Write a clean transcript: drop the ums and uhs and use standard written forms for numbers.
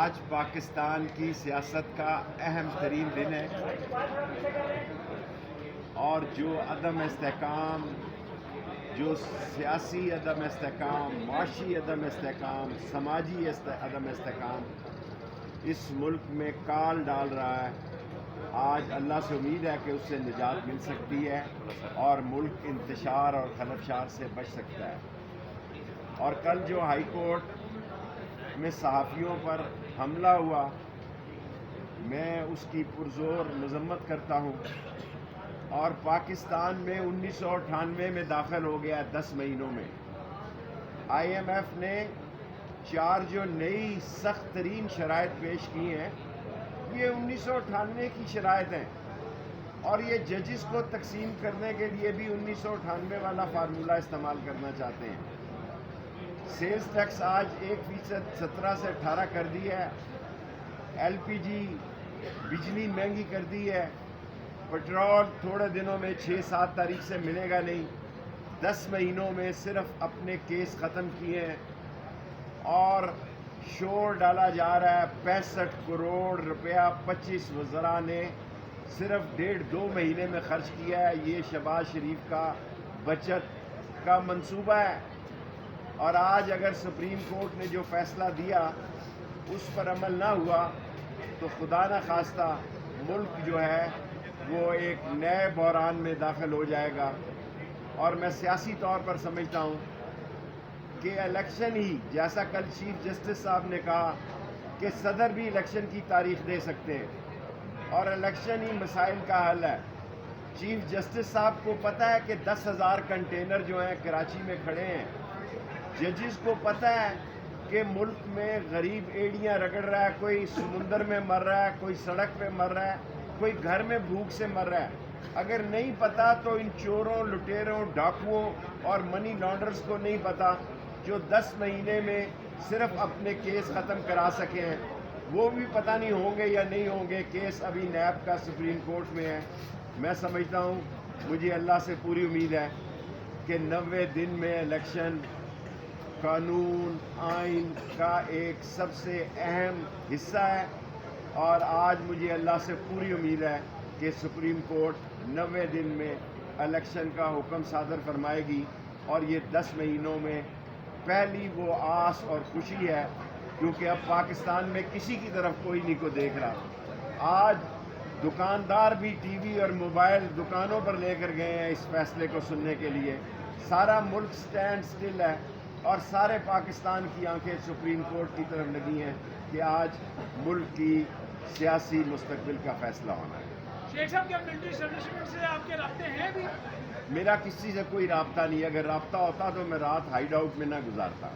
آج پاکستان کی سیاست کا اہم ترین دن ہے اور جو عدم استحکام، جو سیاسی عدم استحکام، معاشی عدم استحکام، سماجی عدم استحکام اس ملک میں کال ڈال رہا ہے، آج اللہ سے امید ہے کہ اس سے نجات مل سکتی ہے اور ملک انتشار اور خلفشار سے بچ سکتا ہے۔ اور کل جو ہائی کورٹ میں صحافیوں پر حملہ ہوا، میں اس کی پرزور مذمت کرتا ہوں، اور پاکستان میں 1998 میں داخل ہو گیا 10 مہینوں میں۔ آئی ایم ایف نے 4 جو نئی سخت ترین شرائط پیش کی ہیں، یہ 1998 کی شرائط ہیں، اور یہ ججز کو تقسیم کرنے کے لیے بھی 1998 والا فارمولہ استعمال کرنا چاہتے ہیں۔ سیلز ٹیکس آج 1% 17 سے 18 کر دی ہے، ایل پی جی بجلی مہنگی کر دی ہے، پٹرول تھوڑے دنوں میں 6-7 تاریخ سے ملے گا نہیں، 10 مہینوں میں صرف اپنے کیس ختم کیے ہیں، اور شور ڈالا جا رہا ہے 65 کروڑ روپیہ 25 وزراء نے صرف 1.5-2 مہینے میں خرچ کیا ہے۔ یہ شہباز شریف کا بچت کا منصوبہ ہے، اور آج اگر سپریم کورٹ نے جو فیصلہ دیا اس پر عمل نہ ہوا تو خدا نہ خواستہ ملک جو ہے وہ ایک نئے بحران میں داخل ہو جائے گا۔ اور میں سیاسی طور پر سمجھتا ہوں کہ الیکشن ہی، جیسا کل چیف جسٹس صاحب نے کہا کہ صدر بھی الیکشن کی تاریخ دے سکتے ہیں، اور الیکشن ہی مسائل کا حل ہے۔ چیف جسٹس صاحب کو پتہ ہے کہ 10,000 کنٹینر جو ہیں کراچی میں کھڑے ہیں، ججز کو پتہ ہے کہ ملک میں غریب ایڑیاں رگڑ رہا ہے، کوئی سمندر میں مر رہا ہے، کوئی سڑک پہ مر رہا ہے، کوئی گھر میں بھوک سے مر رہا ہے۔ اگر نہیں پتہ تو ان چوروں، لٹیروں، ڈاکوؤں اور منی لانڈرز کو نہیں پتہ، جو 10 مہینے میں صرف اپنے کیس ختم کرا سکے ہیں۔ وہ بھی پتہ نہیں ہوں گے یا نہیں ہوں گے، کیس ابھی نیب کا سپریم کورٹ میں ہے۔ میں سمجھتا ہوں، مجھے اللہ سے پوری امید ہے کہ 90 دن میں الیکشن قانون آئین کا ایک سب سے اہم حصہ ہے، اور آج مجھے اللہ سے پوری امید ہے کہ سپریم کورٹ 90 دن میں الیکشن کا حکم صادر فرمائے گی، اور یہ 10 مہینوں میں پہلی وہ آس اور خوشی ہے، کیونکہ اب پاکستان میں کسی کی طرف کوئی نہیں کو دیکھ رہا۔ آج دکاندار بھی ٹی وی اور موبائل دکانوں پر لے کر گئے ہیں اس فیصلے کو سننے کے لیے، سارا ملک سٹینڈ سٹل ہے، اور سارے پاکستان کی آنکھیں سپریم کورٹ کی طرف لگی ہیں کہ آج ملک کی سیاسی مستقبل کا فیصلہ ہونا ہے۔ شیخ صاحب، کیا ملٹری اسٹیبلشمنٹ سے آپ کے رابطے ہیں بھی؟ میرا کسی سے کوئی رابطہ نہیں ہے، اگر رابطہ ہوتا تو میں رات ہائیڈ آؤٹ میں نہ گزارتا۔